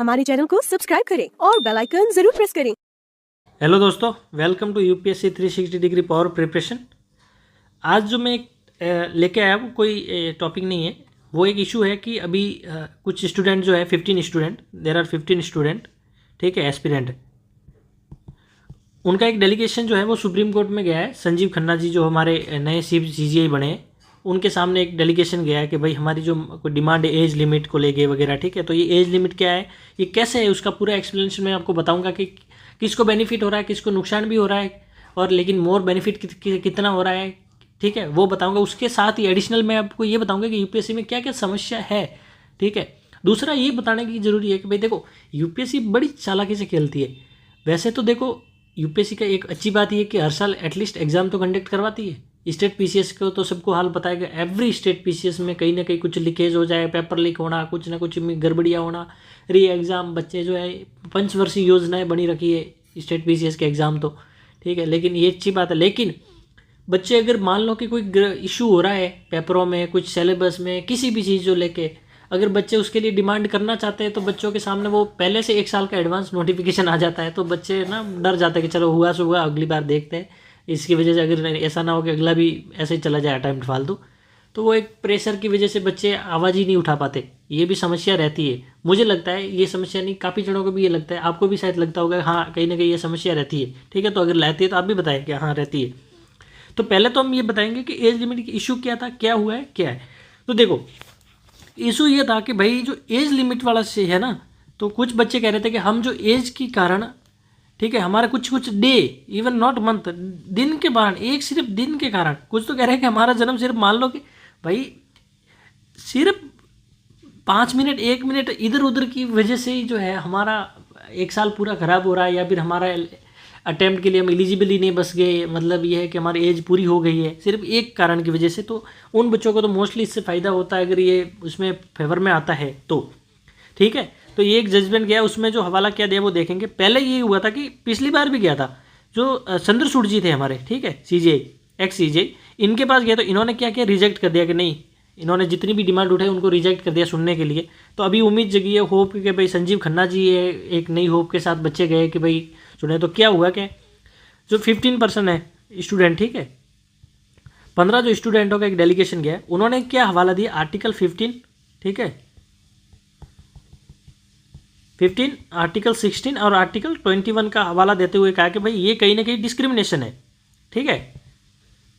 हमारे चैनल को सब्सक्राइब करें और बेल आइकन जरूर प्रेस करें। हेलो दोस्तों, welcome to UPSC 360 degree power preparation. आज जो मैं लेके आया वो कोई टॉपिक नहीं है, वो एक इशू है कि अभी कुछ स्टूडेंट जो है 15 स्टूडेंट, देयर आर 15 स्टूडेंट, ठीक है, एस्पिरेंट। उनका एक डेलीगेशन जो है वो सुप्रीम कोर्ट में गया है। संजीव खन्ना जी जो हमारे नए CGI बने हैं, उनके सामने एक डेलीगेशन गया है कि भाई हमारी जो कोई डिमांड है एज लिमिट को लेके वगैरह, ठीक है। तो ये एज लिमिट क्या है, ये कैसे है, उसका पूरा एक्सप्लेनेशन मैं आपको बताऊंगा कि किसको बेनिफिट हो रहा है, किसको नुकसान भी हो रहा है, और लेकिन मोर बेनिफिट कितना हो रहा है, ठीक है, वो बताऊंगा। उसके साथ ही एडिशनल मैं आपको ये बताऊंगा कि यूपीएससी में क्या क्या समस्या है, ठीक है। दूसरा ये बताने की जरूरी है कि भाई देखो, यूपीएससी बड़ी चालाकी से खेलती है। वैसे तो देखो, यूपीएससी का एक अच्छी बात ये कि हर साल एटलीस्ट एग्जाम तो कंडक्ट करवाती है। स्टेट पीसीएस को तो सबको हाल पता है कि एवरी स्टेट पीसीएस में कहीं ना कहीं कुछ लीकेज हो जाए, पेपर लीक होना, कुछ ना कुछ गड़बड़ियाँ होना, री एग्ज़ाम, बच्चे जो है पंचवर्षीय योजनाएं बनी रखी है स्टेट पीसीएस के एग्ज़ाम तो, ठीक है। लेकिन ये अच्छी बात है, लेकिन बच्चे अगर मान लो कि कोई इशू हो रहा है पेपरों में, कुछ सिलेबस में, किसी भी चीज़ जो लेके अगर बच्चे उसके लिए डिमांड करना चाहते हैं तो बच्चों के सामने वो पहले से 1 साल का एडवांस नोटिफिकेशन आ जाता है। तो बच्चे ना डर जाते हैं कि चलो हुआ सो हुआ, अगली बार देखते हैं। इसकी वजह से अगर ऐसा ना हो कि अगला भी ऐसे ही चला जाए अटेम्प्ट फालतू, तो वो एक प्रेशर की वजह से बच्चे आवाज़ ही नहीं उठा पाते। ये भी समस्या रहती है, मुझे लगता है ये समस्या नहीं, काफ़ी जनों को भी ये लगता है, आपको भी शायद लगता होगा हाँ कहीं ना कहीं ये समस्या रहती है, ठीक है। तो अगर रहती है तो आप भी बताएं कि हाँ रहती है। तो पहले तो हम ये बताएंगे कि एज लिमिट की इशू क्या था, क्या हुआ है, क्या है। तो देखो, इशू ये था कि भाई जो एज लिमिट वाला से है ना, तो कुछ बच्चे कह रहे थे कि हम जो एज के कारण, ठीक है, हमारा कुछ डे, इवन नॉट मंथ, दिन के कारण, एक सिर्फ दिन के कारण, कुछ तो कह रहे हैं कि हमारा जन्म सिर्फ मान लो कि भाई सिर्फ 5 मिनट 1 मिनट इधर उधर की वजह से ही जो है हमारा 1 साल पूरा खराब हो रहा है, या फिर हमारा अटेम्प्ट के लिए हम एलिजिबल ही नहीं बस गए, मतलब ये है कि हमारी एज पूरी हो गई है सिर्फ एक कारण की वजह से। तो उन बच्चों को तो मोस्टली इससे फ़ायदा होता है अगर ये उसमें फेवर में आता है तो, ठीक है। तो ये एक जजमेंट गया, उसमें जो हवाला क्या दिया वो देखेंगे। पहले ये हुआ था कि पिछली बार भी गया था जो चंद्रचूड़ जी थे हमारे, ठीक है, CGI एक्स CGI, इनके पास गया तो इन्होंने क्या किया, रिजेक्ट कर दिया कि नहीं, इन्होंने जितनी भी डिमांड उठाई उनको रिजेक्ट कर दिया सुनने के लिए। तो अभी उम्मीद जगी है, होप कि भाई संजीव खन्ना जी है, एक नई होप के साथ बच्चे गए कि भाई सुने। तो क्या हुआ कि जो 15% है स्टूडेंट, ठीक है, 15 जो स्टूडेंटों का एक डेलीगेशन गया, उन्होंने क्या हवाला दिया, आर्टिकल 15, ठीक है, 15, आर्टिकल 16 और आर्टिकल 21 का हवाला देते हुए कहा कि भाई ये कहीं ना कहीं डिस्क्रिमिनेशन है, ठीक है,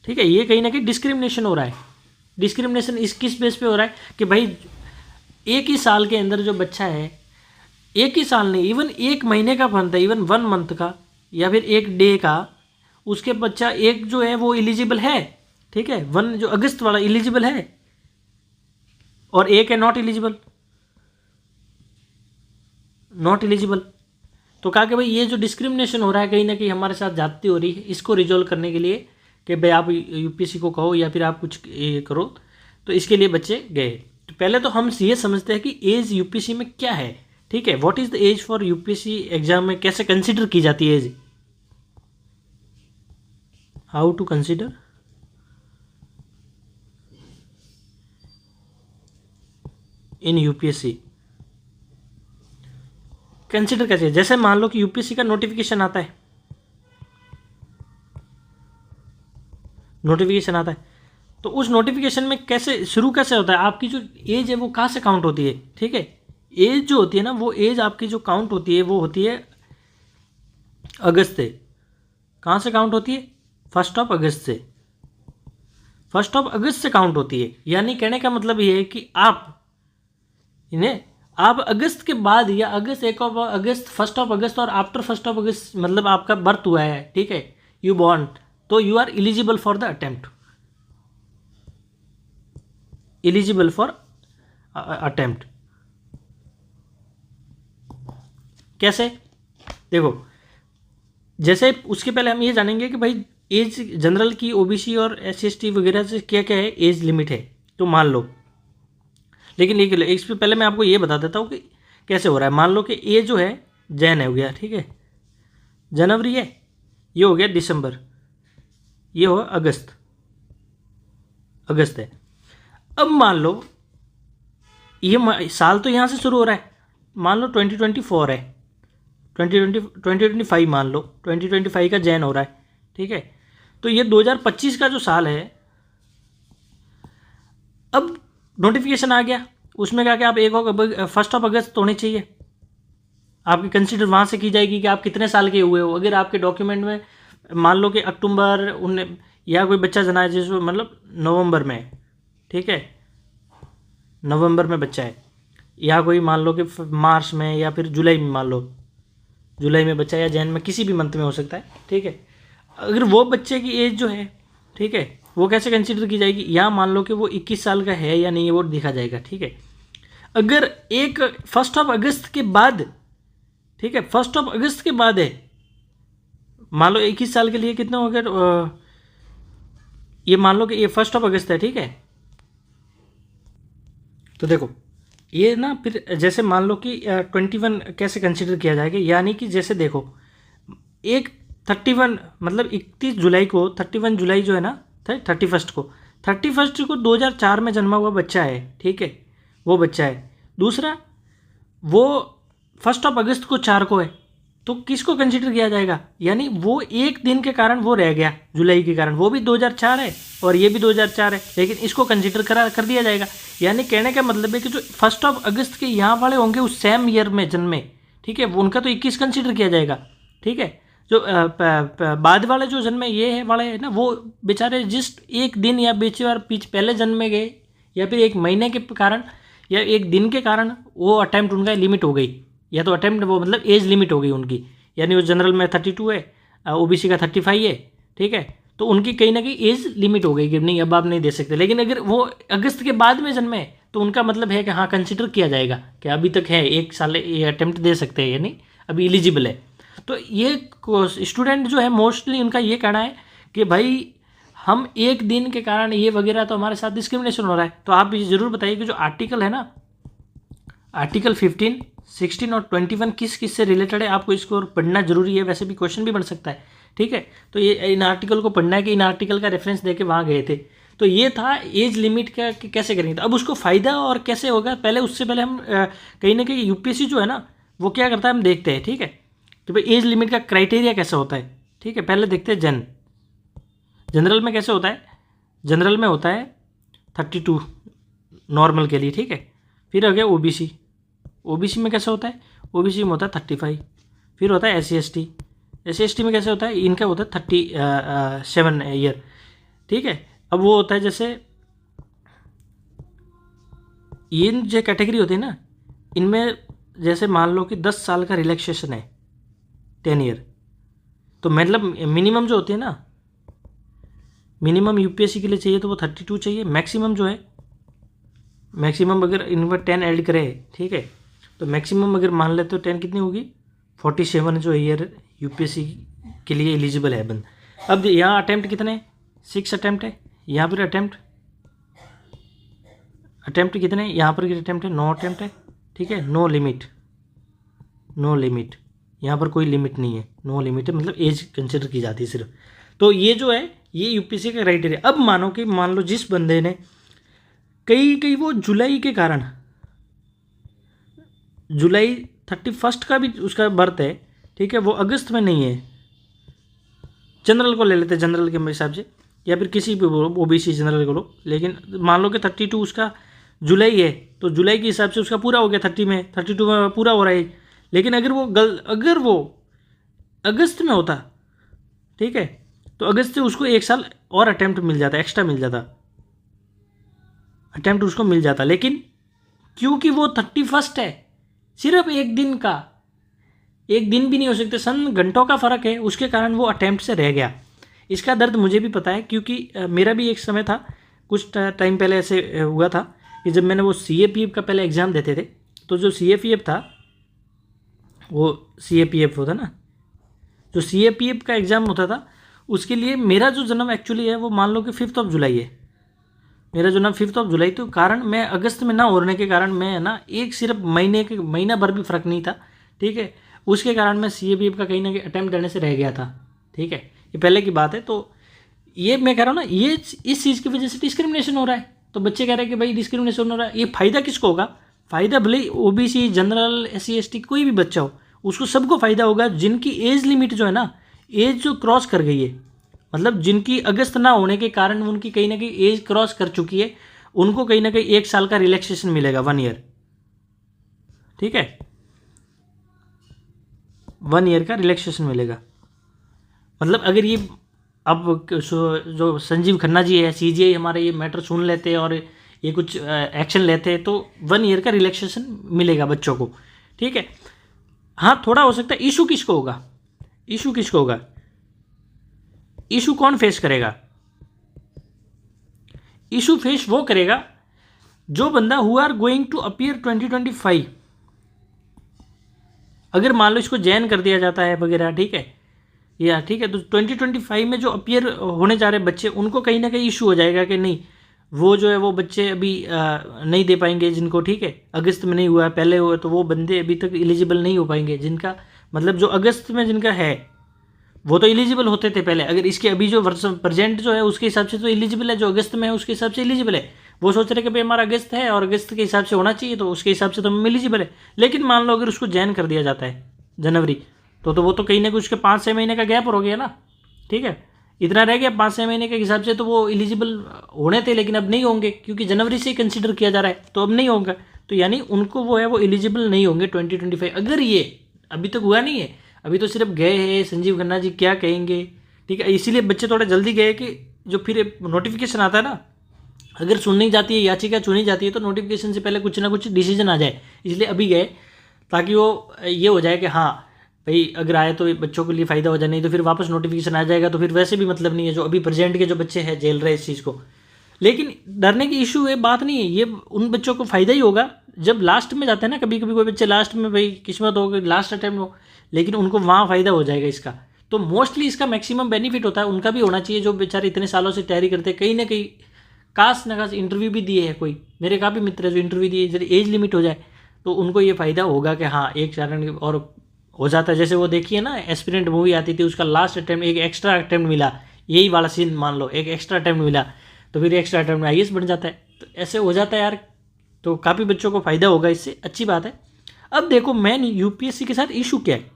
ठीक है, ये कहीं ना कहीं डिस्क्रिमिनेशन हो रहा है। डिस्क्रिमिनेशन इस किस बेस पे हो रहा है कि भाई एक ही साल के अंदर जो बच्चा है, एक ही साल नहीं, इवन 1 महीने का बनता है, इवन 1 मंथ का या फिर 1 डे का, उसके बच्चा एक जो है वो एलिजिबल है, ठीक है, 1 जो अगस्त वाला एलिजिबल है और एक है नॉट एलिजिबल, नॉट एलिजिबल। तो कहा कि भाई ये जो डिस्क्रिमिनेशन हो रहा है कहीं ना कहीं हमारे साथ जाती हो रही है, इसको रिजोल्व करने के लिए कि भाई आप यूपीएससी को कहो या फिर आप कुछ करो, तो इसके लिए बच्चे गए। तो पहले तो हम ये समझते हैं कि एज यूपीएससी में क्या है, ठीक है, what is the age for UPSC exam में कैसे कंसिडर की जाती है age, how to consider in UPSC, consider कैसे, जैसे मान लो कि यूपीएससी का नोटिफिकेशन आता है, नोटिफिकेशन आता है, तो उस नोटिफिकेशन में कैसे शुरू कैसे होता है, आपकी जो एज है वो कहाँ से काउंट होती है, ठीक है। एज जो होती है ना, वो एज आपकी जो काउंट होती है वो होती है अगस्त से। कहाँ से काउंट होती है, 1 अगस्त से, 1 अगस्त से काउंट होती है। यानी कहने का मतलब ये है कि आप अगस्त के बाद या अगस्त 1 अगस्त 1 अगस्त और आफ्टर 1 अगस्त, मतलब आपका बर्थ हुआ है, ठीक है, यू बॉर्न, तो you are eligible for the attempt, eligible for attempt. कैसे, देखो, जैसे उसके पहले हम ये जानेंगे कि भाई एज जनरल की, ओबीसी और SC/ST वगैरह से क्या क्या है एज लिमिट है। तो मान लो, लेकिन इससे पहले मैं आपको ये बता देता हूँ कि कैसे हो रहा है। मान लो कि ये जो है जैन है हो गया, ठीक है, जनवरी है, ये हो गया दिसंबर, ये हो अगस्त, है। अब मान लो ये साल तो यहाँ से शुरू हो रहा है, मान लो 2024 है, 2025 मान लो, 2025 का जैन हो रहा है, ठीक है। तो ये 2025 का जो साल है, अब नोटिफिकेशन आ गया, उसमें क्या आप 1 अगस्त होने चाहिए, आपकी कंसिडर वहाँ से की जाएगी कि आप कितने साल के हुए हो। अगर आपके डॉक्यूमेंट में मान लो कि अक्टूबर या कोई बच्चा जना है जिसको मतलब नवंबर में, ठीक है, नवंबर में बच्चा है, या कोई मान लो कि मार्च में या फिर जुलाई में, मान लो जुलाई में बच्चा, या जैन में, किसी भी मंथ में हो सकता है, ठीक है। अगर वो बच्चे की एज जो है, ठीक है, वो कैसे कंसिडर की जाएगी, या मान लो कि वो 21 साल का है या नहीं है, वो देखा जाएगा, ठीक है। अगर 1 अगस्त के बाद, ठीक है, 1 अगस्त के बाद है, मान लो 21 साल के लिए कितना हो गया, ये मान लो कि ये 1 अगस्त है, ठीक है। तो देखो ये ना, फिर जैसे मान लो कि 21 कैसे कंसिडर किया जाएगा, यानी कि जैसे देखो 31 मतलब 31 जुलाई को, 31 जुलाई जो है ना, 31 को 2004 में जन्मा हुआ बच्चा है, ठीक है, वो बच्चा है। दूसरा वो 1 अगस्त को 4 को है, तो किसको कंसिडर किया जाएगा, यानी वो एक दिन के कारण वो रह गया, जुलाई के कारण, वो भी 2004 है और ये भी 2004 है, लेकिन इसको कंसिडर कर दिया जाएगा। यानी कहने का मतलब है कि जो 1 अगस्त के यहाँ वाले होंगे उस सेम ईयर में जन्मे, ठीक है, उनका तो 21 कंसिडर किया जाएगा, ठीक है। जो बाद वाले जो जन्मे ये है वाले है ना, वो बेचारे जिस एक दिन या पहले जन्मे गए, या फिर एक महीने के कारण या एक दिन के कारण वो अटैम्प्ट उनका लिमिट हो गई, या तो अटैम्प्ट वो मतलब एज लिमिट हो गई उनकी, यानी वो जनरल में 32 है, ओबीसी का 35 है, ठीक है। तो उनकी कहीं ना कहीं एज लिमिट हो गई कि नहीं अब आप नहीं दे सकते। लेकिन अगर वो अगस्त के बाद में जन्मे तो उनका मतलब है कि हाँ कंसिडर किया जाएगा कि अभी तक है, 1 साल ये अटैम्प्ट दे सकते हैं, यानी अभी एलिजिबल है। तो ये स्टूडेंट जो है मोस्टली उनका ये कहना है कि भाई हम एक दिन के कारण ये वगैरह तो हमारे साथ डिस्क्रिमिनेशन हो रहा है। तो आप ये ज़रूर बताइए कि जो आर्टिकल है ना, आर्टिकल 15, 16 और 21 किस से रिलेटेड है, आपको इसको पढ़ना जरूरी है। वैसे भी क्वेश्चन भी बन सकता है, ठीक है। तो ये इन आर्टिकल को पढ़ना है कि इन आर्टिकल का रेफरेंस देके वहाँ गए थे। तो ये था एज लिमिट का कि कैसे करेंगे। अब उसको फ़ायदा और कैसे होगा, पहले उससे पहले हम कहीं ना कहीं यूपीएससी जो है ना वो क्या करता है हम देखते हैं, ठीक है, कि भाई एज लिमिट का क्राइटेरिया कैसा होता है, ठीक है। पहले देखते हैं जनरल में कैसे होता है। जनरल में होता है 32 नॉर्मल के लिए, ठीक है। फिर आ गया ओबीसी में कैसे होता है, ओबीसी में होता है 35। फिर होता है एससी/एसटी में कैसे होता है, इनका होता है 37 ईयर, ठीक है। अब वो होता है जैसे ये जो कैटेगरी होती है ना, इनमें जैसे मान लो कि 10 साल का रिलैक्सेशन है, 10 ईयर। तो मतलब मिनिमम जो होती है ना, मिनिमम यूपीएससी के लिए चाहिए तो वो 32 चाहिए। मैक्सिमम जो है, मैक्सिमम अगर इनमें 10 ऐड करे, ठीक है, तो मैक्सिमम अगर मान लेते तो 10 कितनी होगी, 47 जो ईयर यूपीएससी के लिए एलिजिबल है बंद। अब यहाँ अटैम्प्ट कितने, 6 अटैम्प्ट है। यहाँ पर अटैम्प्ट कितने, यहाँ पर अटैम्प्ट है 9 अटैम्प्ट है, ठीक है। नो लिमिट, यहाँ पर कोई लिमिट नहीं है, नो लिमिट है, मतलब एज कंसिडर की जाती है सिर्फ। तो ये जो है ये यूपीएससी का क्राइटेरिया। अब मान लो जिस बंदे ने कई वो जुलाई के कारण, जुलाई 31 का भी उसका बर्थ है, ठीक है, वो अगस्त में नहीं है। जनरल को ले लेते हैं, जनरल के हिसाब से, या फिर किसी भी ओबीसी जनरल को लो। लेकिन मान लो कि 32 उसका जुलाई है, तो जुलाई के हिसाब से उसका पूरा हो गया, 32 में पूरा हो रहा है। लेकिन अगर वो अगस्त में होता, ठीक है, तो अगस्त से उसको 1 साल और अटैम्प्ट मिल जाता, एक्स्ट्रा मिल जाता, अटैम्प्ट उसको मिल जाता। लेकिन क्योंकि वो 31 है, सिर्फ एक दिन का, एक दिन भी नहीं हो सकते, घंटों का फ़र्क है, उसके कारण वो अटैम्प्ट से रह गया। इसका दर्द मुझे भी पता है, क्योंकि मेरा भी एक समय था, कुछ टाइम पहले ऐसे हुआ था कि जब मैंने वो CAPF का पहले एग्ज़ाम देते थे, तो जो CAPF था, वो CAPF होता ना, जो CAPF का एग्ज़ाम होता था, उसके लिए मेरा जो जन्म एक्चुअली है वो मान लो कि 5 जुलाई है। मेरा जन्म 5 जुलाई, तो कारण मैं अगस्त में ना होने के कारण मैं ना एक सिर्फ महीना भर भी फ़र्क नहीं था, ठीक है, उसके कारण मैं CAPF का कहीं ना कहीं अटैम्प्ट देने से रह गया था, ठीक है। ये पहले की बात है। तो ये मैं कह रहा हूँ ना, ये इस चीज़ की वजह से डिस्क्रिमिनेशन हो रहा है। तो बच्चे कह रहे हैं कि भाई डिस्क्रिमिनेशन हो रहा है, ये फ़ायदा किसको होगा, फ़ायदा भले ओबीसी, जनरल, SC ST कोई भी बच्चा हो, उसको सबको फ़ायदा होगा जिनकी एज लिमिट जो है ना, एज जो क्रॉस कर गई है, मतलब जिनकी अगस्त ना होने के कारण उनकी कहीं ना कहीं एज क्रॉस कर चुकी है, उनको कहीं ना कहीं 1 साल का रिलैक्सेशन मिलेगा, 1 ईयर, ठीक है, 1 ईयर का रिलैक्सेशन मिलेगा। मतलब अगर ये अब जो संजीव खन्ना जी है, CGI हमारे ये मैटर सुन लेते हैं और ये कुछ एक्शन लेते हैं तो 1 ईयर का रिलैक्सेशन मिलेगा बच्चों को, ठीक है। हाँ, थोड़ा हो सकता है इशू किसको होगा, इशू किसको होगा, इशू कौन फेस करेगा, इशू फेस वो करेगा जो बंदा who are going to appear 2025, अगर मान लो इसको जैन कर दिया जाता है वगैरह, ठीक है, या ठीक है, तो 2025 में जो अपीयर होने जा रहे बच्चे, उनको कहीं ना कहीं इशू हो जाएगा कि नहीं, वो जो है वो बच्चे अभी नहीं दे पाएंगे जिनको, ठीक है, अगस्त में नहीं हुआ है, पहले हुआ, तो वो बंदे अभी तक एलिजिबल नहीं हो पाएंगे, जिनका मतलब जो अगस्त में जिनका है वो तो एलिजिबल होते थे पहले, अगर इसके अभी जो प्रेजेंट जो है उसके हिसाब से तो एलिजिबल है, जो अगस्त में है उसके हिसाब से एलिजिबल है, वो सोच रहे कि भाई हमारा अगस्त है और अगस्त के हिसाब से होना चाहिए, तो उसके हिसाब से तो हम एलिजिबल है। लेकिन मान लो अगर उसको जैन कर दिया जाता है जनवरी, तो वो तो कहीं ना कहीं उसके 5-6 महीने का गैप हो गया ना, ठीक है, इतना रह गया 5-6 महीने के हिसाब से, तो वो एलिजिबल होने थे लेकिन अब नहीं होंगे क्योंकि जनवरी से ही कंसिडर किया जा रहा है, तो अब नहीं होगा, तो यानी उनको वो है वो एलिजिबल नहीं होंगे 2025। अगर ये अभी तक हुआ नहीं है, अभी तो सिर्फ गए हैं, संजीव खन्ना जी क्या कहेंगे, ठीक है, इसीलिए बच्चे थोड़े जल्दी गए कि जो फिर नोटिफिकेशन आता है ना, अगर सुननी जाती है, याचिका चुनी जाती है, तो नोटिफिकेशन से पहले कुछ ना कुछ डिसीजन आ जाए, इसलिए अभी गए ताकि वो ये हो जाए कि हाँ भाई अगर आए तो बच्चों के लिए फ़ायदा हो जाए, नहीं तो फिर वापस नोटिफिकेशन आ जाएगा, तो फिर वैसे भी मतलब नहीं है, जो अभी प्रेजेंट के जो बच्चे हैं झेल रहे हैं इस चीज़ को। लेकिन डरने की इशू है, बात नहीं है, ये उन बच्चों को फ़ायदा ही होगा जब लास्ट में जाते हैं ना, कभी कभी कोई बच्चे लास्ट में, भाई किस्मत हो गई लास्ट अटैम्प्ट हो, लेकिन उनको वहाँ फ़ायदा हो जाएगा इसका, तो मोस्टली इसका मैक्सिमम बेनिफिट होता है, उनका भी होना चाहिए जो बेचारे इतने सालों से तैयारी करते हैं, कहीं ना कहीं काश न काश इंटरव्यू भी दिए है, कोई मेरे काफ़ी मित्र है जो इंटरव्यू दिए, यदि एज लिमिट हो जाए तो उनको ये फ़ायदा होगा कि हाँ एक कारण और हो जाता है। जैसे वो देखिए ना, एस्पिरेंट मूवी आती थी, उसका लास्ट अटैम्प्ट एक एक्स्ट्रा अटैम्प्ट मिला, यही वाला सीन मान लो, एक एक्स्ट्रा अटैम्प्ट मिला तो फिर एक्स्ट्रा अटैम्प्ट में IAS बन जाता है, तो ऐसे हो जाता है यार, तो काफ़ी बच्चों को फ़ायदा होगा इससे, अच्छी बात है। अब देखो मेन UPSC के साथ इशू क्या है,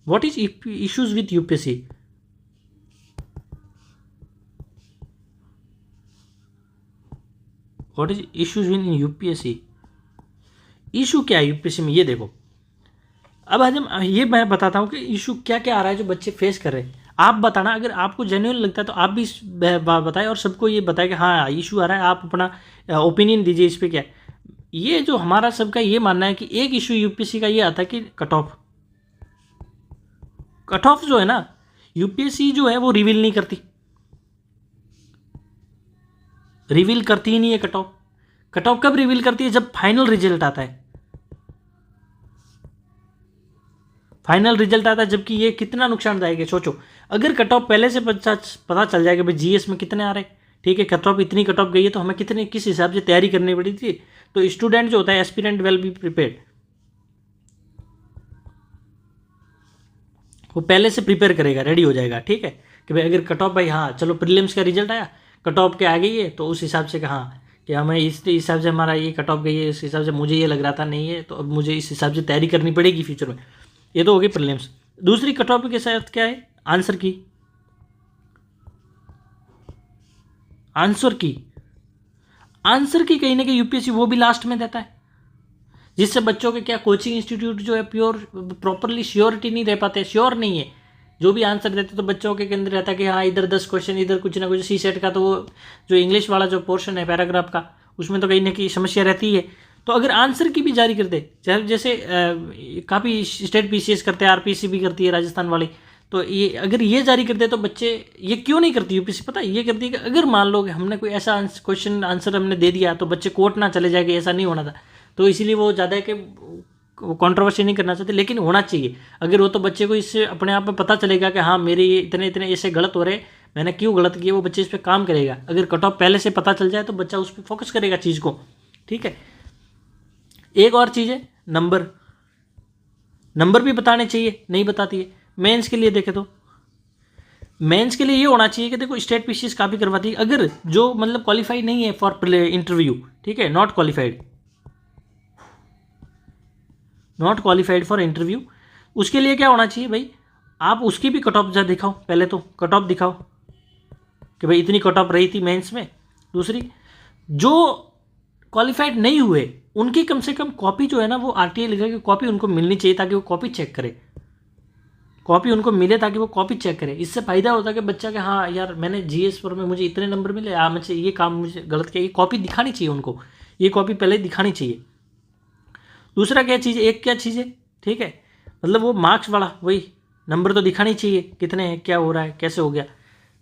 what is issues with UPSC, what is issues in UPSC, issue क्या है UPSC में, ये देखो। अब आज हम ये मैं बताता हूँ कि इशू क्या क्या आ रहा है जो बच्चे फेस कर रहे हैं, आप बताना अगर आपको जेन्युइन लगता है तो आप भी बताएं और सबको ये बताएं कि हाँ इशू आ रहा है, आप अपना ओपिनियन दीजिए इस पर क्या है। ये जो हमारा सबका ये मानना है कि एक इशू UPSC का ये आता है कि कट ऑफ जो है ना, UPSC जो है वो रिवील नहीं करती, रिवील करती ही नहीं है कट ऑफ कब रिवील करती है, जब फाइनल रिजल्ट आता है, फाइनल रिजल्ट आता है, जबकि ये कितना नुकसानदायक है सोचो, अगर कट ऑफ पहले से पता चल जाएगा भाई GS में कितने आ रहे, ठीक है, कट ऑफ इतनी कट ऑफ गई है तो हमें कितने किस हिसाब से तैयारी करनी पड़ी थी, तो स्टूडेंट जो होता है एस्पिरेंट वेल बी प्रिपेयर्ड, वो पहले से प्रिपेयर करेगा, रेडी हो जाएगा, ठीक है, कि भाई अगर कट ऑफ भाई हाँ चलो प्रीलिम्स का रिजल्ट आया, कट ऑफ के आ गई है, तो उस हिसाब से कहा कि हमें इस हिसाब से हमारा ये कट ऑफ गई है, इस हिसाब से मुझे ये लग रहा था नहीं है, तो अब मुझे इस हिसाब से तैयारी करनी पड़ेगी फ्यूचर में। ये तो हो गई प्रीलिम्स। दूसरी कट ऑफ के साथ क्या है, आंसर की कहीं ना कहीं UPSC वो भी लास्ट में देता है, जिससे बच्चों के क्या कोचिंग इंस्टीट्यूट जो है प्योर प्रॉपरली श्योरिटी नहीं रह पाते, श्योर नहीं है, जो भी आंसर देते तो बच्चों के अंदर रहता है कि हाँ इधर 10 क्वेश्चन, इधर कुछ ना कुछ। CSET का तो वो जो इंग्लिश वाला जो पोर्शन है पैराग्राफ का, उसमें तो कहीं ना कहीं समस्या रहती है। तो अगर आंसर की भी जारी कर दे, जैसे काफ़ी स्टेट PCS करते हैं, RPC भी करती है राजस्थान वाली, तो ये अगर ये जारी कर दे तो बच्चे ये क्यों नहीं करती UPSC, पता है ये करती है कि अगर मान लो कि हमने कोई ऐसा क्वेश्चन आंसर हमने दे दिया तो बच्चे कोर्ट ना चले जाएंगे, ऐसा नहीं होना था, तो इसीलिए वो ज़्यादा है कि कंट्रोवर्सी नहीं करना चाहते, लेकिन होना चाहिए। अगर वो तो बच्चे को इससे अपने आप में पता चलेगा कि हाँ मेरे ये इतने इतने ऐसे गलत हो रहे, मैंने क्यों गलत किया, वो बच्चे इस पर काम करेगा। अगर कट ऑफ पहले से पता चल जाए तो बच्चा उस पर फोकस करेगा चीज़ को, ठीक है। एक और चीज़ है नंबर भी बताने चाहिए, नहीं बताती है। मेंस के लिए देखे तो मेंस के लिए ये होना चाहिए कि देखो स्टेट PCS काफ़ी करवाती है, अगर जो मतलब क्वालिफाई नहीं है फॉर इंटरव्यू, ठीक है, not qualified, not qualified for interview. उसके लिए क्या होना चाहिए भाई, आप उसकी भी कट ऑफ जा दिखाओ, पहले तो कट ऑफ दिखाओ कि भाई इतनी कट ऑफ रही थी मेंस में। दूसरी, जो क्वालिफाइड नहीं हुए उनकी कम से कम कॉपी जो है ना वो आरटीआई लिखा कि कॉपी उनको मिलनी चाहिए, ताकि वो कॉपी चेक करे, कॉपी उनको मिले ताकि वो कॉपी चेक करे। इससे फ़ायदा होता है कि बच्चा के हाँ यार मैंने जीएस पर में मुझे इतने नंबर मिले, मुझे ये काम मुझे गलत किया, ये कॉपी दिखानी चाहिए उनको, ये कॉपी पहले दिखानी चाहिए। दूसरा क्या चीज़, एक क्या चीज़ है, ठीक है, मतलब वो मार्क्स वाला वही नंबर तो दिखानी चाहिए कितने हैं, क्या हो रहा है, कैसे हो गया।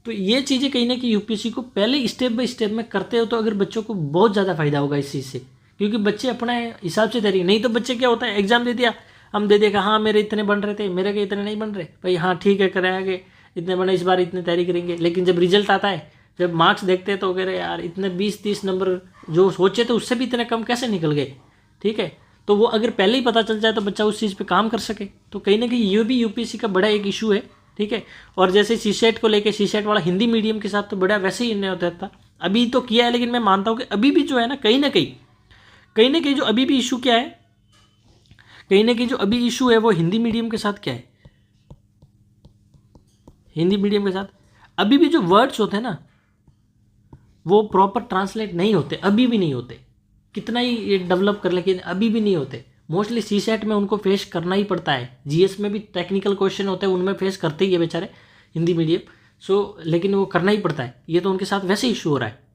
तो ये चीज़ें कहीं ना कहीं यूपीएससी को पहले स्टेप बाय स्टेप में करते हो तो अगर बच्चों को बहुत ज़्यादा फायदा होगा इस चीज़ से, क्योंकि बच्चे अपने हिसाब से तैयारी, नहीं तो बच्चे क्या होता है एग्जाम दे दिया, हम दे देखा हाँ मेरे इतने बन रहे थे, मेरे के इतने नहीं बन रहे, भाई हाँ ठीक है कराएंगे इतने बने, इस बार इतनी तैयारी करेंगे। लेकिन जब रिजल्ट आता है, जब मार्क्स देखते हैं तो कह रहे यार इतने 20-30 नंबर जो सोचे थे उससे भी इतने कम कैसे निकल गए, ठीक है। तो वो अगर पहले ही पता चल जाए तो बच्चा उस चीज़ पे काम कर सके। तो कहीं ना कहीं ये भी यूपीएससी का बड़ा एक इशू है, ठीक है। और जैसे सीसेट को लेके, सीसेट वाला हिंदी मीडियम के साथ तो बड़ा वैसे ही नहीं होता था, अभी तो किया है, लेकिन मैं मानता हूँ कि अभी भी जो है ना कहीं ना कहीं जो अभी भी इशू क्या है, कहीं ना कहीं जो अभी इशू है वो हिंदी मीडियम के साथ क्या है, हिंदी मीडियम के साथ अभी भी जो वर्ड्स होते हैं ना वो प्रॉपर ट्रांसलेट नहीं होते, अभी भी नहीं होते, कितना ही ये डेवलप कर लेकिन अभी भी नहीं होते। मोस्टली सीसेट में उनको फेस करना ही पड़ता है, जीएस में भी टेक्निकल क्वेश्चन होते हैं उनमें फेस करते ही है बेचारे हिंदी मीडियम, लेकिन वो करना ही पड़ता है, ये तो उनके साथ वैसे इशू हो रहा है।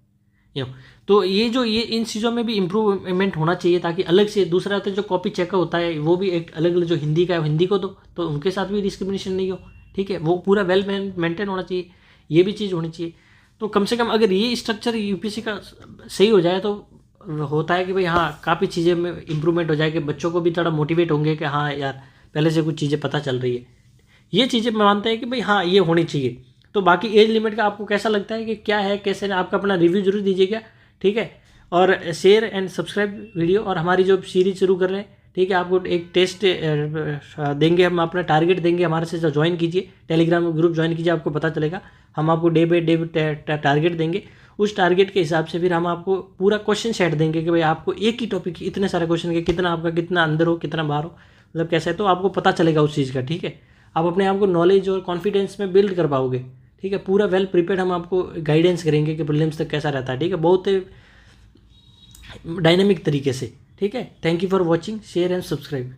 तो ये इन चीज़ों में भी इम्प्रूवमेंट होना चाहिए, ताकि अलग से दूसरा तो जो कॉपी चेक होता है वो भी एक अलग अलग, जो हिंदी का है हिंदी को दो तो उनके साथ भी डिस्क्रिमिनेशन नहीं हो, ठीक है, वो पूरा वेल मेंटेन होना चाहिए, ये भी चीज़ होनी चाहिए। तो कम से कम अगर ये स्ट्रक्चर यूपीएससी का सही हो जाए तो होता है कि भाई हाँ काफ़ी चीज़ें में इम्प्रूवमेंट हो जाएगी, बच्चों को भी थोड़ा मोटिवेट होंगे कि हाँ यार पहले से कुछ चीज़ें पता चल रही है, ये चीज़ें मानते हैं कि भाई हाँ ये होनी चाहिए। तो बाकी एज लिमिट का आपको कैसा लगता है कि क्या है कैसे, आपका अपना रिव्यू जरूर दीजिएगा, ठीक है। और शेयर एंड सब्सक्राइब वीडियो, और हमारी जो सीरीज शुरू कर रहे हैं, ठीक है, आपको एक टेस्ट देंगे, हम अपना टारगेट देंगे, हमारे से ज्वाइन कीजिए, टेलीग्राम ग्रुप ज्वाइन कीजिए, आपको पता चलेगा, हम आपको डे बाई डे टारगेट देंगे। उस टारगेट के हिसाब से फिर हम आपको पूरा क्वेश्चन सेट देंगे कि भाई आपको एक ही टॉपिक इतने सारे क्वेश्चन के कितना आपका कितना अंदर हो कितना बाहर हो, मतलब कैसे है, तो आपको पता चलेगा उस चीज़ का, ठीक है। आप अपने आप को नॉलेज और कॉन्फिडेंस में बिल्ड कर पाओगे, ठीक है, पूरा वेल प्रिपेयर्ड हम आपको गाइडेंस करेंगे कि प्रीलिम्स तक कैसा रहता है, ठीक है, बहुत डायनेमिक तरीके से, ठीक है। Thank you for watching, share and subscribe.